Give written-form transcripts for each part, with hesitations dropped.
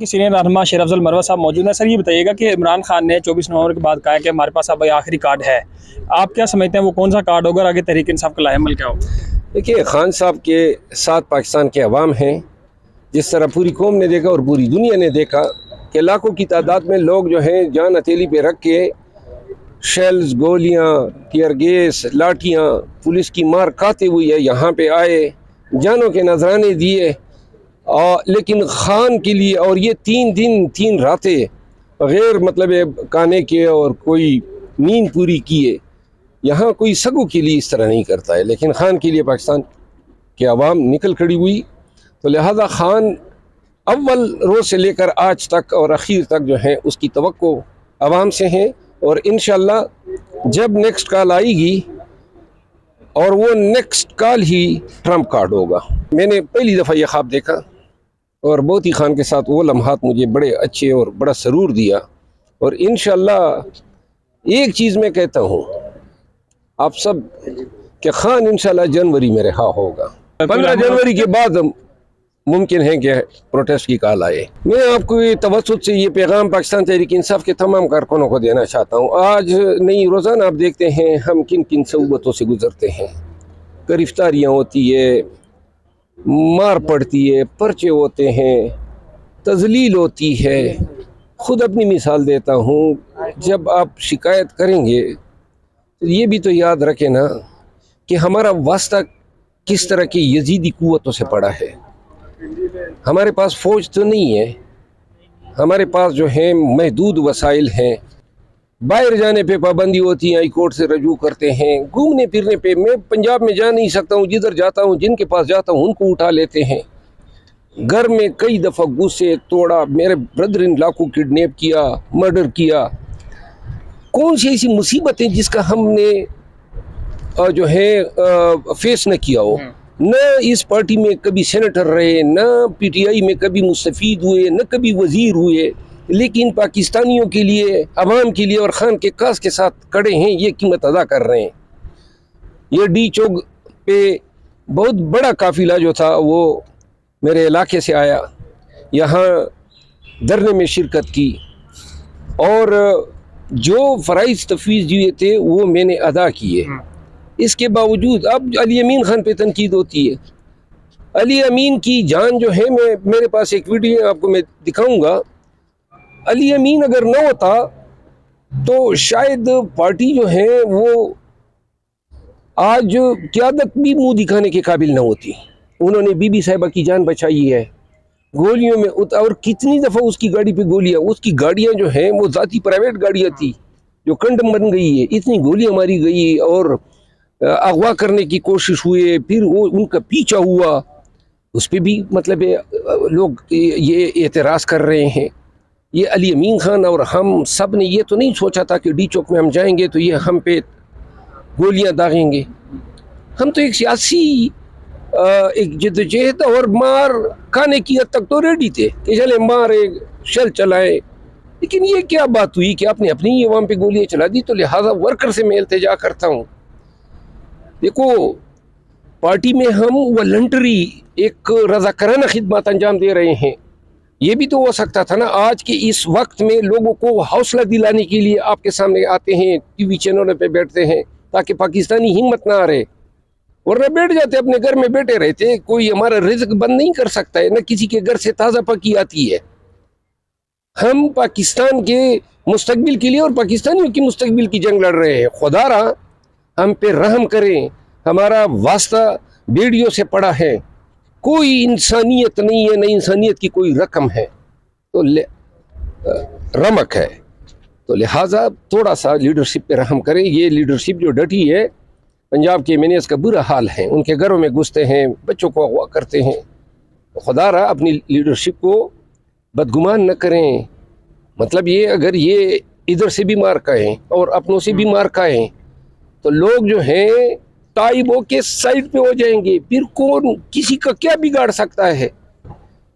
की सीनियर रहनुमा शेर अफजल मरवा साहब मौजूद हैं। सर ये बताइएगा कि इमरान खान ने 24 नवंबर के बाद कहा है कि हमारे पास अब आखिरी कार्ड है, आप क्या समझते हैं वो कौन सा कार्ड होगा और आगे तहरीक इंसाफ का लाएमल क्या होगा? देखिए, खान साहब के साथ पाकिस्तान के अवाम हैं। जिस तरह पूरी कौम ने देखा और पूरी दुनिया ने देखा कि लाखों की तादाद में लोग जो हैं जान हथेली पे रख के शेल्स, गोलियां, टीयर गैस, लाठियां, पुलिस की मार खाते हुए यहाँ पे आए, जानों के नजराने दिए। लेकिन खान के लिए और ये 3 दिन 3 रातें बग़ैर मतलब खाने के और कोई नींद पूरी किए, यहाँ कोई सगों के लिए इस तरह नहीं करता है, लेकिन खान के लिए पाकिस्तान के अवाम निकल खड़ी हुई। तो लिहाजा खान अव्वल रोज़ से लेकर आज तक और आखिर तक जो है उसकी तवक्को अवाम से है। और इंशाअल्लाह जब नेक्स्ट कॉल आएगी और वो नेक्स्ट कॉल ही ट्रम्प कार्ड होगा। मैंने पहली दफ़ा ये ख्वाब देखा और बहुत ही खान के साथ वो लम्हात मुझे बड़े अच्छे और बड़ा सरूर दिया। और इंशाअल्लाह एक चीज़ मैं कहता हूँ आप सब कि खान इंशाअल्लाह जनवरी में रहा होगा। 15 जनवरी के बाद मुमकिन है कि प्रोटेस्ट की कॉल आए। मैं आपको ये तवज्जुह से ये पैगाम पाकिस्तान तहरीक इंसाफ के तमाम कारकुनों को देना चाहता हूँ। आज नहीं, रोज़ाना आप देखते हैं हम किन किन सऊबतों से गुज़रते हैं। गिरफ्तारियाँ होती है, मार पड़ती है, पर्चे होते हैं, तज़लील होती है। ख़ुद अपनी मिसाल देता हूँ, जब आप शिकायत करेंगे तो ये भी तो याद रखें ना कि हमारा वास्ता किस तरह की यजीदी कुव्वतों से पड़ा है। हमारे पास फ़ौज तो नहीं है, हमारे पास जो है महदूद वसाइल हैं। बाहर जाने पे पाबंदी होती है, हाई कोर्ट से रजू करते हैं। घूमने फिरने पे मैं पंजाब में जा नहीं सकता हूँ, जिधर जाता हूँ जिनके पास जाता हूँ उनको उठा लेते हैं। घर में कई दफ़ा गुस्से तोड़ा, मेरे ब्रदर इन लॉ को किडनैप किया, मर्डर किया। कौन सी ऐसी मुसीबतें जिसका हमने जो है फेस न किया हो। न इस पार्टी में कभी सेनेटर रहे, न पीटीआई में कभी मुस्तफ़ीद हुए, न कभी वज़ीर हुए, लेकिन पाकिस्तानियों के लिए, अवाम के लिए और खान के काज के साथ खड़े हैं, ये कीमत अदा कर रहे हैं। ये डी चौक पे बहुत बड़ा काफ़िला जो था वो मेरे इलाके से आया, यहाँ धरने में शिरकत की और जो फ़राइज़ तफवीज़ दिए थे वो मैंने अदा किए। इसके बावजूद अब अली अमीन खान पे तनकीद होती है। अली अमीन की जान जो है, मेरे पास एक वीडियो आपको मैं दिखाऊंगा। अली अमीन अगर न होता तो शायद पार्टी जो है वो आज क़यादत भी मुंह दिखाने के काबिल न होती। उन्होंने बीबी साहिबा की जान बचाई है गोलियों में और कितनी दफ़ा उसकी गाड़ी पे गोलियां, उसकी गाड़ियां जो हैं वो ज़ाती प्राइवेट गाड़ियां थी जो कंडम बन गई है। इतनी गोलियां मारी गई और अगवा करने की कोशिश हुए, फिर वो उनका पीछा हुआ, उस पर भी मतलब लोग ये एतराज़ कर रहे हैं। ये अली अमीन खान और हम सब ने ये तो नहीं सोचा था कि डी चौक में हम जाएंगे तो ये हम पे गोलियां दागेंगे। हम तो एक सियासी एक जद्दोजहद और मार खाने की हद तक तो रेडी थे कि चले मारे, शल चलाए। लेकिन ये क्या बात हुई कि आपने अपनी अवाम पे गोलियां चला दी। तो लिहाजा वर्कर से मैं इल्तिजा करता हूँ, देखो पार्टी में हम वॉलंटरी एक रज़ाकाराना खिदमत अंजाम दे रहे हैं। ये भी तो हो सकता था ना, आज के इस वक्त में लोगों को हौसला दिलाने के लिए आपके सामने आते हैं, टीवी चैनलों पे बैठते हैं ताकि पाकिस्तानी हिम्मत ना हारे, वरना बैठ जाते अपने घर में बैठे रहते। कोई हमारा रिज़्क बंद नहीं कर सकता है, न किसी के घर से ताज़ा पकी आती है। हम पाकिस्तान के मुस्तकबिल के लिए और पाकिस्तानियों की मुस्तकबिल की जंग लड़ रहे हैं। खुदारा हम पे रहम करें, हमारा वास्ता बेड़ियों से पड़ा है, कोई इंसानियत नहीं है, न इंसानियत की कोई रकम है, तो रमक है। तो लिहाजा थोड़ा सा लीडरशिप पे रहम करें। ये लीडरशिप जो डटी है, पंजाब के मैनेज का बुरा हाल है, उनके घरों में घुसते हैं, बच्चों को अगवा करते हैं। तो खुदारा अपनी लीडरशिप को बदगुमान न करें। मतलब ये अगर ये इधर से भी मार खाएँ और अपनों से भी मार खाएँ तो लोग जो हैं ताइबों के साइड पे हो जाएंगे, फिर कौन किसी का क्या बिगाड़ सकता है।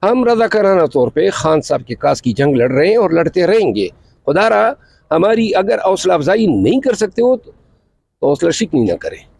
हम रज़ाकाराना तौर पे खान साहब के काज की जंग लड़ रहे हैं और लड़ते रहेंगे। खुदारा हमारी अगर हौसला अफजाई नहीं कर सकते हो तो हौसला शिकनी ना करें।